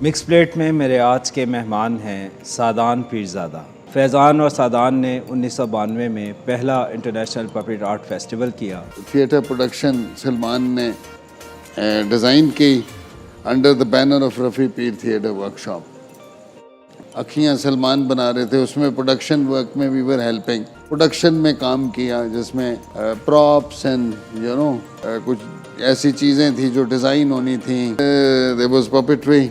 Mix plate में मेरे आज के मेहमान हैं सादान पीरज़ादा। फैज़ान और सादान ने 1992 में पहला इंटरनेशनल पपेट आर्ट फेस्टिवल किया। थिएटर प्रोडक्शन सलमान ने डिज़ाइन की under the banner of Rafi Pir theatre workshop. अखियाँ सलमान बना रहे थे, उसमें प्रोडक्शन वर्क में वी वर हेल्पिंग। प्रोडक्शन में काम किया जिसमें प्रॉप्स एंड कुछ ऐसी चीज़ें थी जो डिज़ाइन होनी थी। There was puppetry,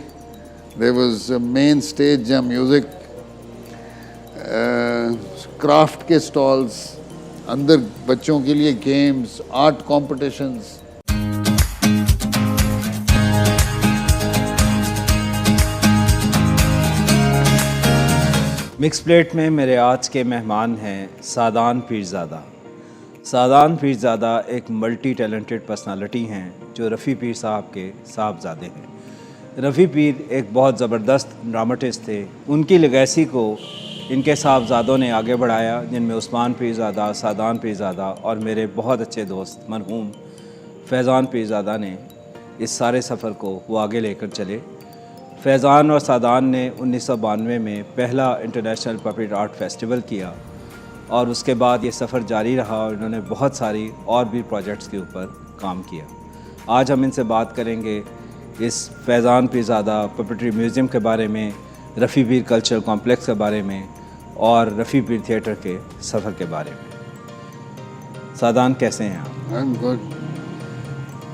there was main stage जहाँ म्यूज़िक, क्राफ्ट के स्टॉल्स, अंदर बच्चों के लिए games, art competitions. Mix plate में मेरे आज के मेहमान हैं सादान पीरज़ादा। सादान पीरज़ादा एक मल्टी टैलेंटेड पर्सनालिटी हैं जो रफ़ी पीर साहब के साहबजादे हैं। रफ़ी पीर एक बहुत ज़बरदस्त ड्रामाटिस्ट थे। उनकी लेगेसी को इनके साहबजादों ने आगे बढ़ाया, जिनमें उस्मान पीरज़ादा, सादान पीरज़ादा और मेरे बहुत अच्छे दोस्त मरहूम फैज़ान पीरज़ादा ने इस सारे सफ़र को वो आगे लेकर चले। फैज़ान और सादान ने 1992 में पहला इंटरनेशनल पपेट आर्ट फेस्टिवल किया और उसके बाद ये सफ़र जारी रहा और इन्होंने बहुत सारी और भी प्रोजेक्ट्स के ऊपर काम किया। आज हम इनसे बात करेंगे इस फैज़ान पीरज़ादा पपेट्री म्यूज़ियम के बारे में, रफ़ी पीर कल्चरल कॉम्प्लेक्स के बारे में और रफ़ी पीर थिएटर के सफ़र के बारे में। सादान, कैसे हैं आप? I am good.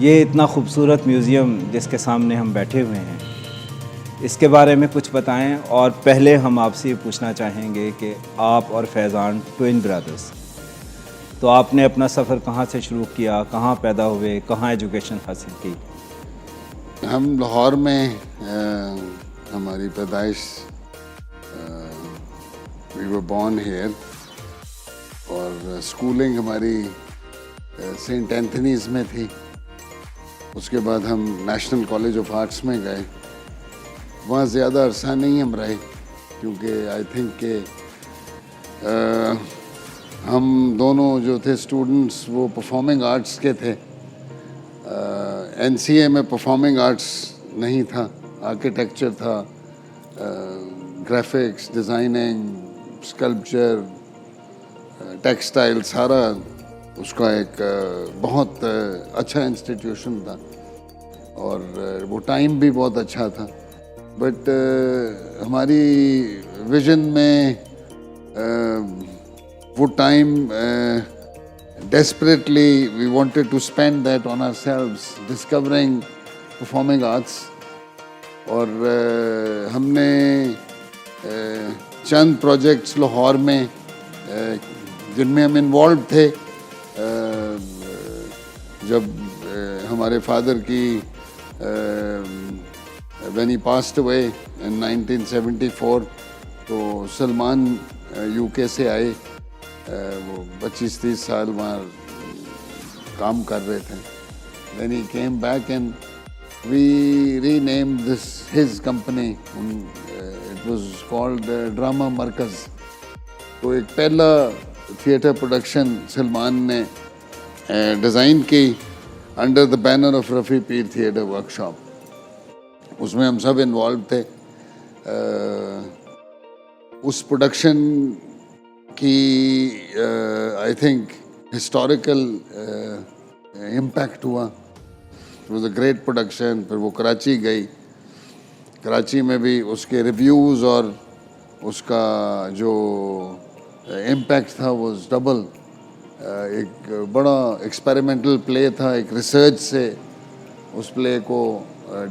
ये इतना खूबसूरत म्यूज़ियम जिसके सामने हम बैठे हुए हैं, इसके बारे में कुछ बताएं। और पहले हम आपसे ये पूछना चाहेंगे कि आप और फैज़ान ट्विन ब्रदर्स, तो आपने अपना सफ़र कहाँ से शुरू किया, कहाँ पैदा हुए, कहाँ एजुकेशन हासिल की? हम लाहौर में हमारी पैदाइश, वी वर बॉर्न हियर, और स्कूलिंग हमारी सेंट एंथनीज़ में थी। उसके बाद हम नेशनल कॉलेज ऑफ आर्ट्स में गए। वहाँ ज़्यादा अरसा नहीं हम रहे क्योंकि आई थिंक कि हम दोनों जो थे स्टूडेंट्स वो परफॉर्मिंग आर्ट्स के थे। एनसीए में परफॉर्मिंग आर्ट्स नहीं था, आर्किटेक्चर था, ग्राफिक्स, डिज़ाइनिंग, स्कल्पचर, टेक्सटाइल, सारा उसका एक बहुत अच्छा इंस्टीट्यूशन था और वो टाइम भी बहुत अच्छा था। बट हमारी विजन में वो time desperately we wanted to spend that on ourselves, discovering performing arts। और हमने चंद प्रोजेक्ट्स लाहौर में जिनमें हम इन्वॉल्व थे। जब हमारे फादर की when he passed away in 1974, तो सलमान यूके से आए। वो 25-30 साल वहाँ काम कर रहे थे। Then he came back and we renamed his company. It was called Drama Markaz। तो एक पहला थिएटर प्रोडक्शन सलमान ने डिज़ाइन की under the banner of Rafi Pir theatre workshop. उसमें हम सब इन्वॉल्व थे। उस प्रोडक्शन की आई थिंक हिस्टोरिकल इम्पैक्ट हुआ। It was a great production. फिर वो कराची गई। कराची में भी उसके रिव्यूज़ और उसका जो इम्पैक्ट था वो डबल। एक बड़ा एक्सपेरिमेंटल प्ले था, एक रिसर्च से उस प्ले को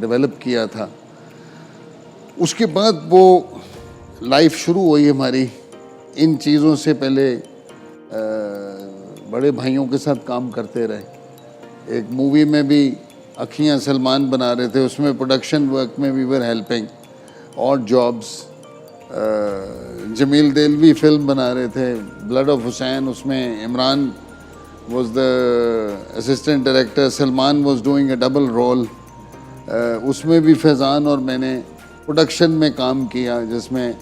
डेवलप किया था। उसके बाद वो लाइफ शुरू हुई हमारी इन चीज़ों से। पहले बड़े भाइयों के साथ काम करते रहे। एक मूवी में भी अखियाँ सलमान बना रहे थे, उसमें प्रोडक्शन वर्क में वी वर हेल्पिंग। और जॉब्स, जमील देलवी फिल्म बना रहे थे ब्लड ऑफ हुसैन, उसमें Imran was the assistant director, Salman was doing a double role। उसमें भी फैज़ान और मैंने प्रोडक्शन में काम किया जिसमें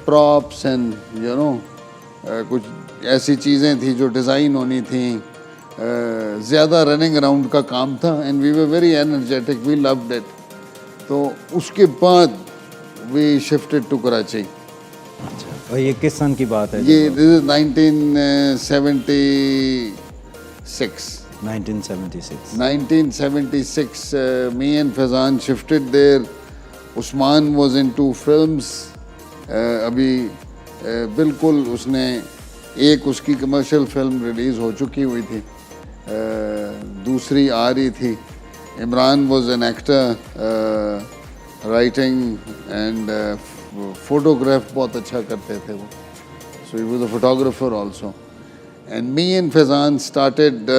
प्रॉप्स एंड कुछ ऐसी चीज़ें थी जो डिज़ाइन होनी थी। ज़्यादा रनिंग अराउंड का काम था and we were very energetic, we loved it. तो उसके बाद वी शिफ्टेड टू कराची। अच्छा, और ये किस सन की बात है? ये this is 1976। 1976। 1976, me and Faizan shifted there. Usman was into films. अभी बिल्कुल उसने एक उसकी कमर्शियल फिल्म रिलीज़ हो चुकी हुई थी, दूसरी आ रही थी। Imran was an actor, writing and photograph बहुत अच्छा करते थे वो, so he was a photographer also. And me and Faizan started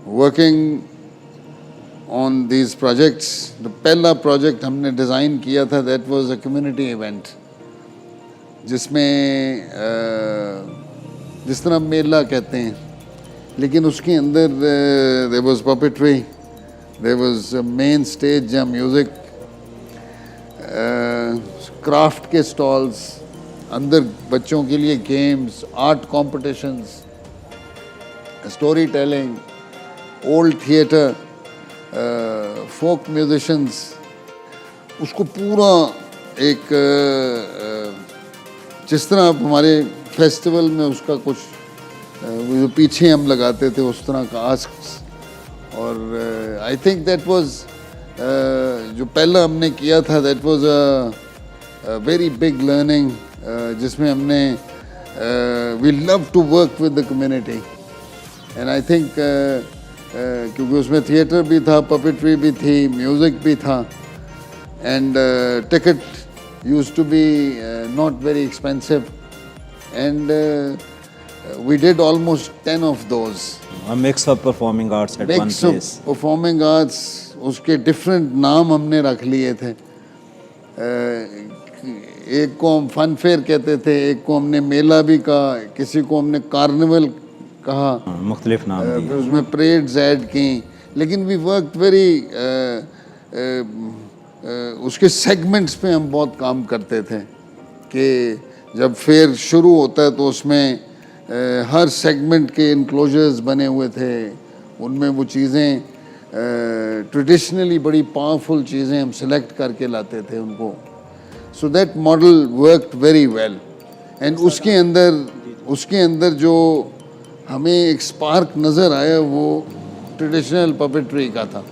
working on these projects. तो पहला प्रोजेक्ट हमने डिज़ाइन किया था, that was a community event, जिसमें जिस तरह मेला कहते हैं, लेकिन उसके अंदर there was puppetry, there was main stage जहाँ म्यूज़िक, क्राफ्ट के स्टॉल्स, अंदर बच्चों के लिए games, art competitions, story telling, old theatre, folk musicians. उसको पूरा एक जिस तरह आप हमारे फेस्टिवल में उसका कुछ जो पीछे हम लगाते थे उस तरह का आस्क्स, और आई थिंक दैट वाज जो पहला हमने किया था, that was a very big learning, जिसमें हमने we love to work with the community. And I think क्योंकि उसमें थिएटर भी था, पपेट्री भी थी, म्यूज़िक भी था, and ticket used to be not very expensive, and we did almost 10 of those. A mix of performing arts at one Mix of place. performing arts, उसके different नाम हमने रख लिए थे। एक को हम फन फेयर कहते थे, एक को हमने मेला भी कहा, किसी को हमने कार्निवल कहा, मुख्तलिफ नाम दिए। फिर उसमें परेड्स ऐड की, लेकिन वी वर्क वेरी उसके सेगमेंट्स पे हम बहुत काम करते थे कि जब फेयर शुरू होता है तो उसमें हर सेगमेंट के इनक्लोजर्स बने हुए थे, उनमें वो चीज़ें ट्रेडिशनली बड़ी पावरफुल चीज़ें हम सेलेक्ट करके लाते थे उनको। So that model worked very well, and उसके अंदर जो हमें एक स्पार्क नज़र आया वो ट्रेडिशनल पपेट्री का था।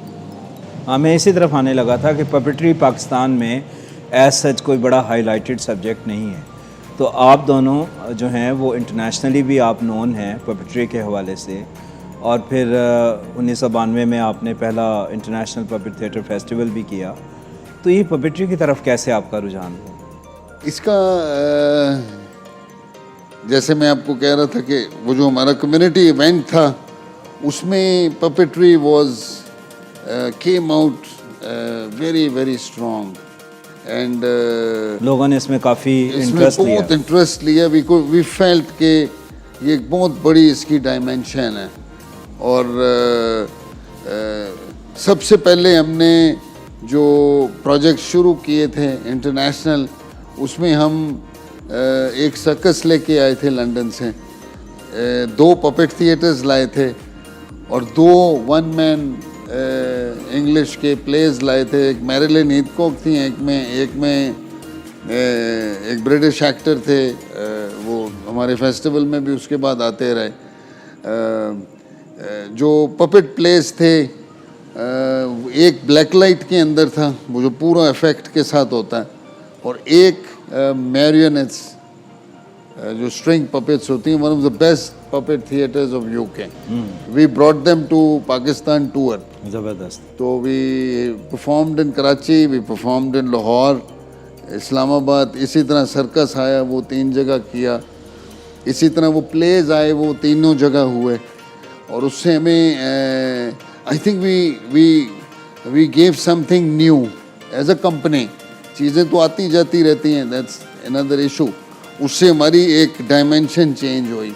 हमें इसी तरफ आने लगा था कि पपेट्री पाकिस्तान में एज सच कोई बड़ा हाईलाइटेड सब्जेक्ट नहीं है, तो आप दोनों जो हैं वो इंटरनेशनली भी आप नोन हैं पपेट्री के हवाले से, और फिर 1992 में आपने पहला इंटरनेशनल पपेट थिएटर फेस्टिवल भी किया। तो ये पपेट्री की तरफ कैसे आपका रुझान हुआ? इसका जैसे मैं आपको कह रहा था कि वो जो हमारा कम्युनिटी इवेंट था उसमें puppetry was came out very very strong, and लोगों ने इसमें काफ़ी इसमें इंटरेस्ट लिया। बहुत इंटरेस्ट लिया। वी फेल्ट कि ये एक बहुत बड़ी इसकी डायमेंशन है, और सबसे पहले हमने जो प्रोजेक्ट शुरू किए थे इंटरनेशनल, उसमें हम एक सर्कस लेके आए थे लंदन से, 2 पपेट थिएटर्स लाए थे, और 2 वन मैन इंग्लिश के प्लेज लाए थे। एक मैरिलिन हीथकॉक थी, एक में एक ब्रिटिश एक्टर थे, वो हमारे फेस्टिवल में भी उसके बाद आते रहे। जो पपेट प्लेस थे, एक ब्लैक लाइट के अंदर था वो जो पूरा इफेक्ट के साथ होता है, और एक मैरियोनेट्स जो स्ट्रिंग पपेट्स होती हैं, one of the best puppet theaters of UK. We brought them to Pakistan tour. ज़बरदस्त। तो we performed in Karachi, we performed in Lahore, Islamabad, इसी तरह सर्कस आया वो 3 जगह किया, इसी तरह वो प्लेज आए वो तीनों जगह हुए, और उससे हमें I think we gave something new as a company. चीज़ें तो आती जाती रहती हैं, दैट्स अनदर इशू। उससे हमारी एक डायमेंशन चेंज हुई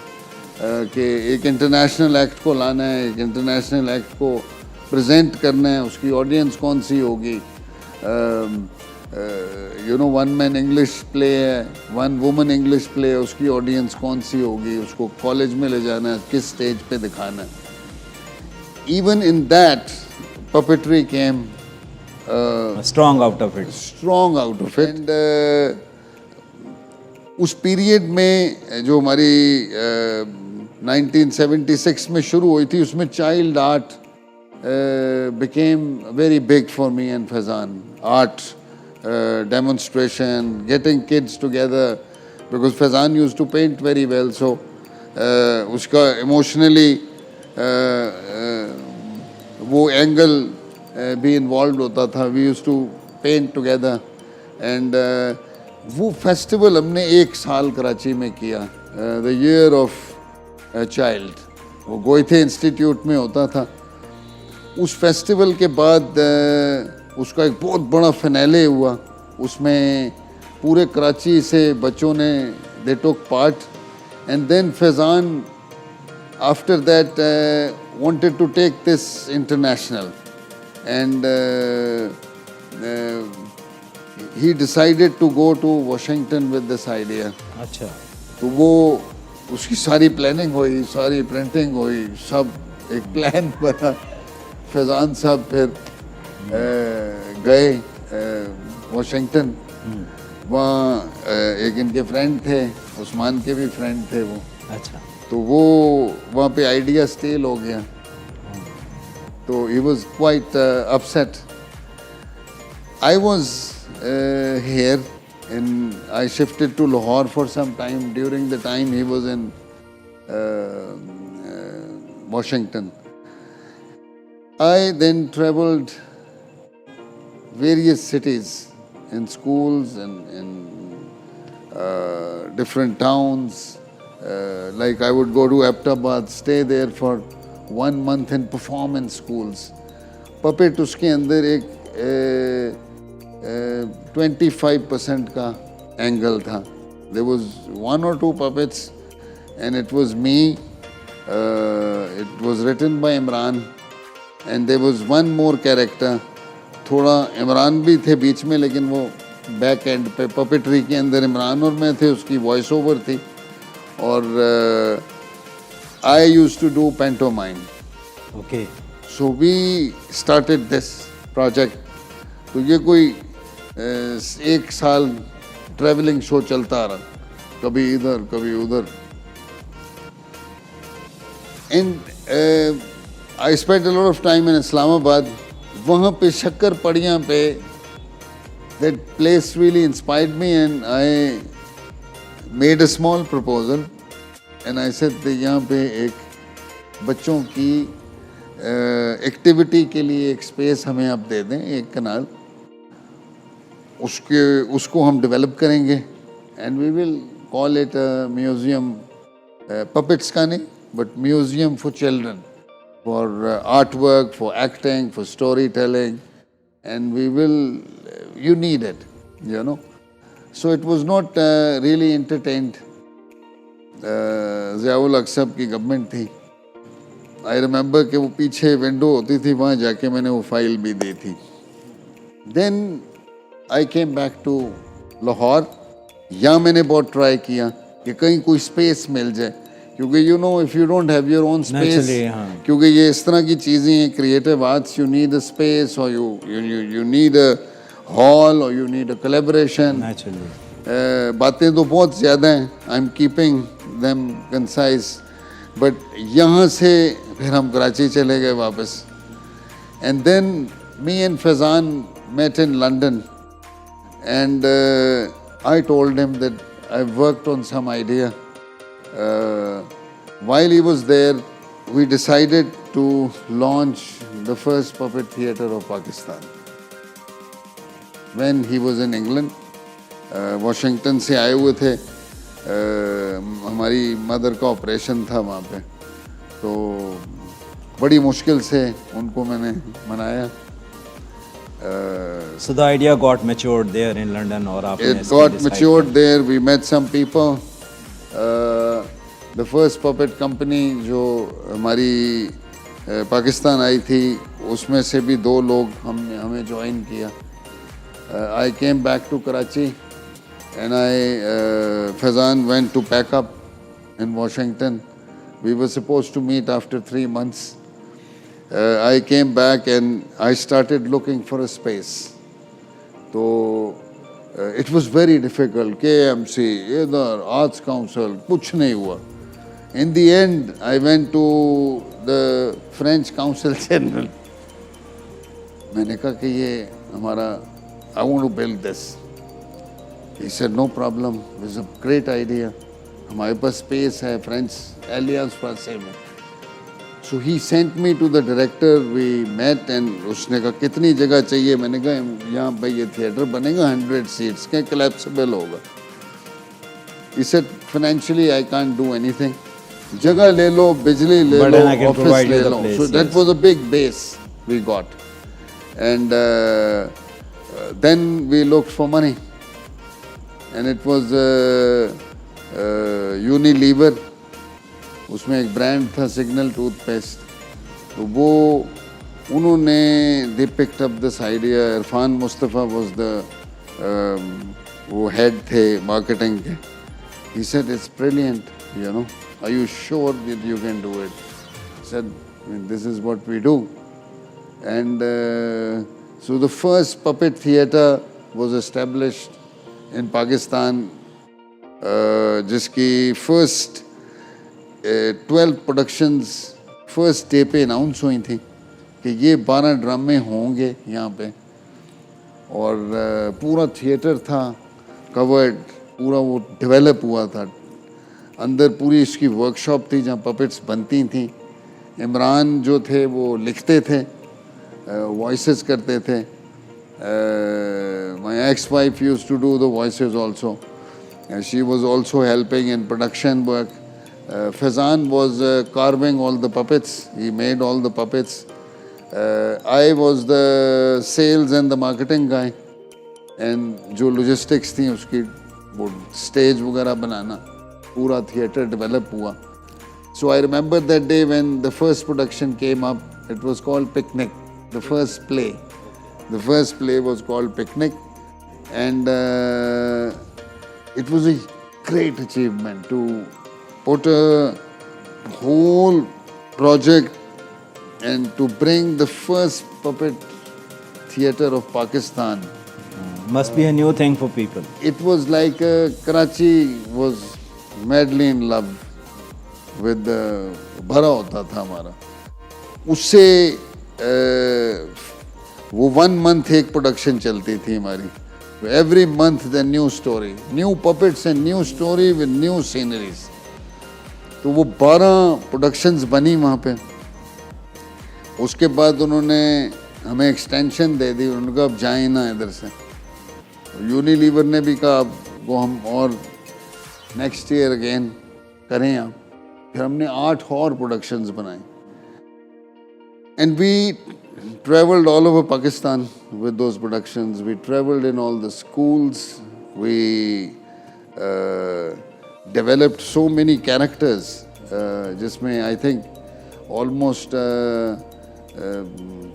कि एक इंटरनेशनल एक्ट को लाना है, एक इंटरनेशनल एक्ट को प्रेजेंट करना है, उसकी ऑडियंस कौन सी होगी। वन मैन इंग्लिश प्ले है, 1 वुमन इंग्लिश प्ले है, उसकी ऑडियंस कौन सी होगी, उसको कॉलेज में ले जाना है, किस स्टेज पे दिखाना है। Even in that puppetry came strong out of it. Strong out of it. And उस पीरियड में जो हमारी 1976 में शुरू हुई थी, उसमें child art became very big for me and Faizan. Art demonstration, getting kids together, because Faizan used to paint very well, so उसका emotionally वो एंगल भी इन्वॉल्व होता था। We use to paint together and वो festival हमने 1 साल कराची में किया, द ईयर ऑफ चाइल्ड। वो गोइथे इंस्टीट्यूट में होता था। उस फेस्टिवल के बाद उसका एक बहुत बड़ा फिनाले हुआ, उसमें पूरे कराची से बच्चों ने they took part and then Faizan after that wanted to take this international and he decided to go to Washington with this idea. अच्छा। तो वो उसकी सारी प्लानिंग हुई, सारी प्रिंटिंग हुई, सब एक प्लान बना। फैज़ान साहब फिर गए वॉशिंगटन। वहाँ एक इनके फ्रेंड थे, उस्मान के भी फ्रेंड थे वो। अच्छा। तो वो वहाँ पे आइडिया स्टेल हो गया, तो he was quite upset. I was here and I shifted to Lahore for some time during the time he was in Washington. I then traveled various cities in schools and in different towns. Like I would go to Aptabad, stay there for 1 month and perform in schools. Puppet उसके अंदर एक 25% का angle था. There was 1 or 2 puppets and it was me. It was written by Imran and there was one more character. थोड़ा इमरान भी थे बीच में, लेकिन वो बैक एंड पे पपेट्री के अंदर इमरान और मैं थे, उसकी वॉइस ओवर थी। और I used to do pantomime. Okay. So we started this project. तो ये कोई 1 साल ट्रैवलिंग शो चलता रहा, कभी इधर कभी उधर। And I spent a lot of time in Islamabad. वहाँ पे शक्कर पड़ियाँ पे, that place really inspired me and I made a small proposal. And I said that यहाँ पे एक बच्चों की एक्टिविटी के लिए एक स्पेस हमें आप दे दें, एक कनाल, उसको हम डेवलप करेंगे and we will call it museum, puppets का नहीं but museum for children, for art work, for acting, for story telling, and we will, you need it, you know. So it was not really entertained. Ziaul हक साहब की government थी। I remember कि वो पीछे window होती थी, वहाँ जाके मैंने वो फाइल भी दी थी। Then I came back to Lahore. यहाँ मैंने बहुत ट्राई किया कि कहीं कोई स्पेस मिल जाए, क्योंकि you know if you don't have your own space, क्योंकि ये इस तरह की चीज़ें हैं, creative arts, you need a space और यू नीड अ हॉल और यू नीड अ कोलैबोरेशन। बातें तो बहुत ज़्यादा हैं, I am keeping them concise, but यहाँ से फिर हम कराची चले गए वापस। And then me and Faizan met in London and I told him that I worked on some idea. while he was there, we decided to launch the first puppet theatre of Pakistan. When he was in England, Washington से आए हुए थे, हमारी mother का operation था वहाँ पे, तो बड़ी मुश्किल से उनको मैंने मनाया। So the idea got matured there in London, or आपने it got matured there. We met some people. The first puppet company जो हमारी पाकिस्तान आई थी, उसमें से भी 2 लोग हमें ज्वाइन किया। I came back to Karachi and Faizan went to pack up in Washington. We were supposed to meet after 3 months I came back and I started looking for a space. So it was very difficult. KMC, इधर Arts Council, कुछ नहीं हुआ. In the end, I went to the French Council General. मैंने कहा कि ये हमारा, I want to build this. He said, no problem. It was a great idea. हमारे पास space है, French Alliance Français में. So he sent me to the director. We met and उसने कहा कितनी जगह चाहिए. मैंने कहा यहाँ भाई ये थिएटर बनेगा 100 seats के, collapsible होगा. He said financially I can't do anything. जगह ले लो, बिजली ले लो, office ले लो. So that was a big base we got. And then we looked for money. And it was Unilever. उसमें एक ब्रांड था सिग्नल टूथपेस्ट. तो वो उन्होंने they picked up this idea. Irfan Mustafa was the वो head थे मार्केटिंग के. He said it's brilliant, you know. Are you sure that you can do it? I said, this is what we do. And so the first puppet theatre was established in Pakistan, जिसकी first 12 productions first day पे announce हुई थी कि ये 12 ड्रामे होंगे यहाँ पे. और पूरा थिएटर था covered, पूरा वो develop हुआ था. अंदर पूरी इसकी वर्कशॉप थी जहाँ पपेट्स बनती थी. इमरान जो थे वो लिखते थे, वॉइसेस करते थे. My ex-wife used to do the voices also. She was also helping in production work. Fazan was carving all the puppets. He made all the puppets. I was the sales and the marketing guy. And जो logistics थी उसकी वो stage वगैरह बनाना, पूरा theatre develop हुआ. So I remember that day when the first production came up. It was called Picnic, the first play. The first play was called Picnic, and it was a great achievement to put a whole project and to bring the first puppet theatre of Pakistan. Must be a new thing for people. It was like Karachi was madly in love with the भरा होता था हमारा. उससे वो 1 month एक production चलती थी हमारी. Every month the new story, new puppets and new story with new sceneries. तो वो 12 प्रोडक्शंस बनी वहाँ पे. उसके बाद उन्होंने हमें एक्सटेंशन दे दी. उन्होंने कहा अब जाए ना इधर से. यूनिलीवर ने भी कहा अब वो हम और नेक्स्ट ईयर अगेन करें आप. फिर हमने 8 और प्रोडक्शंस बनाए. And we traveled all over Pakistan with those productions. We traveled in all the schools. We developed so many characters. जिसमें I think almost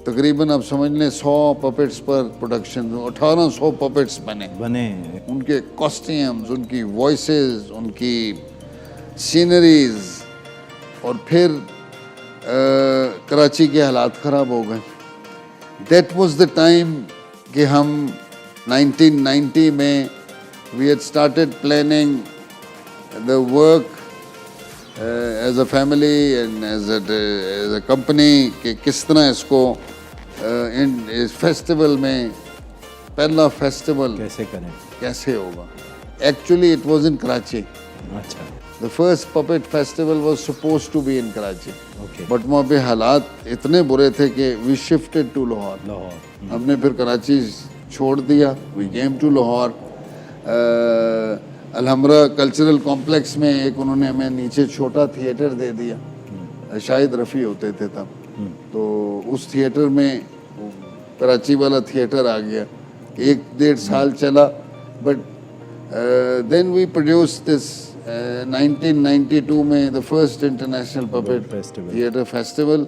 तकरीबन आप समझ लें 100 puppets पर production, 1800 puppets बने. उनके costumes, उनकी voices, उनकी sceneries. और फिर कराची के हालात ख़राब हो गए. That was the time कि हम 1990 में we had started planning the work as a family and as a company कि किस तरह इसको इस फेस्टिवल में पहला फेस्टिवल कैसे होगा. Actually it was in Karachi. अच्छा. The first puppet festival was supposed to be in Karachi. Okay. But वहाँ पे हालात इतने बुरे थे कि we shifted to Lahore. हमने फिर कराची छोड़ दिया. We came to Lahore. Alhamra cultural complex में एक उन्होंने हमें नीचे छोटा थिएटर दे दिया. शाहिद रफ़ी होते थे तब. तो उस थिएटर में कराची वाला थिएटर आ गया. 1-1.5 साल चला. But then we produced this 1992 में the first international puppet theatre festival.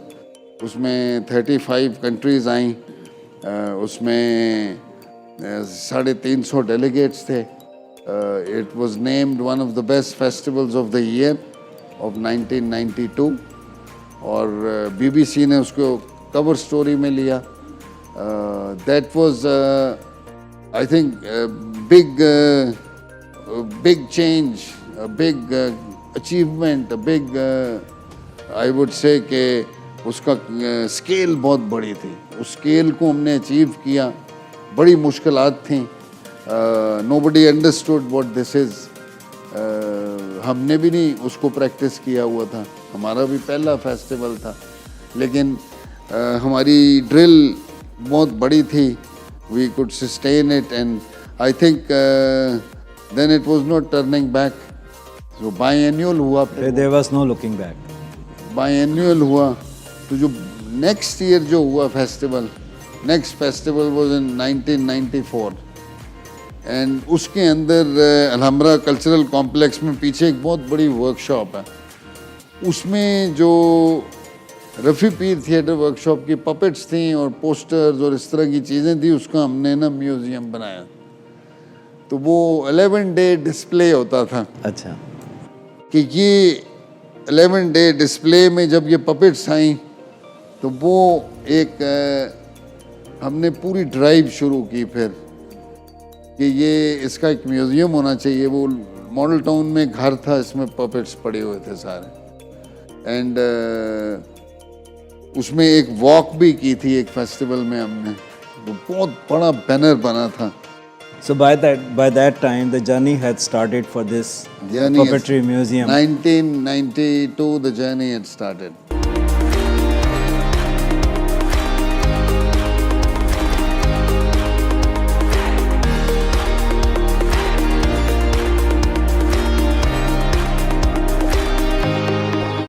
उसमें 35 countries आई. उसमें 350 delegates थे. It was named one of the best festivals of the year of 1992. और BBC ने उसको कवर स्टोरी में लिया. That was I think big change, a big achievement, a big I would say कि उसका scale बहुत बड़ी थी. उस स्केल को हमने अचीव किया. बड़ी मुश्किलात थी. Nobody understood what this is. हमने भी नहीं उसको प्रैक्टिस किया हुआ था. हमारा भी पहला फेस्टिवल था. लेकिन हमारी ड्रिल बहुत बड़ी थी. We could sustain it and I think then it was not turning back. So biannual हुआ. There was no looking back. Biannual हुआ. तो जो नेक्स्ट ईयर जो हुआ festival, next festival was in 1994 and उसके अंदर अलहम्रा कल्चरल कॉम्प्लेक्स में पीछे एक बहुत बड़ी वर्कशॉप है. उसमें जो रफ़ी पीर थिएटर वर्कशॉप की पपेट्स थी और पोस्टर्स और इस तरह की चीज़ें थी, उसका हमने ना म्यूज़ियम बनाया. तो वो 11-day डिस्प्ले होता था. अच्छा. कि ये 11-day डिस्प्ले में जब ये पपेट्स आई तो वो एक हमने पूरी ड्राइव शुरू की फिर कि ये इसका एक म्यूज़ियम होना चाहिए. वो मॉडल टाउन में घर था, इसमें पपेट्स पड़े हुए थे सारे. एंड उसमें एक वॉक भी की थी एक फेस्टिवल में हमने. वो बहुत बड़ा बैनर बना था. So by that time the journey had started for this puppetry museum. 1992 the journey had started.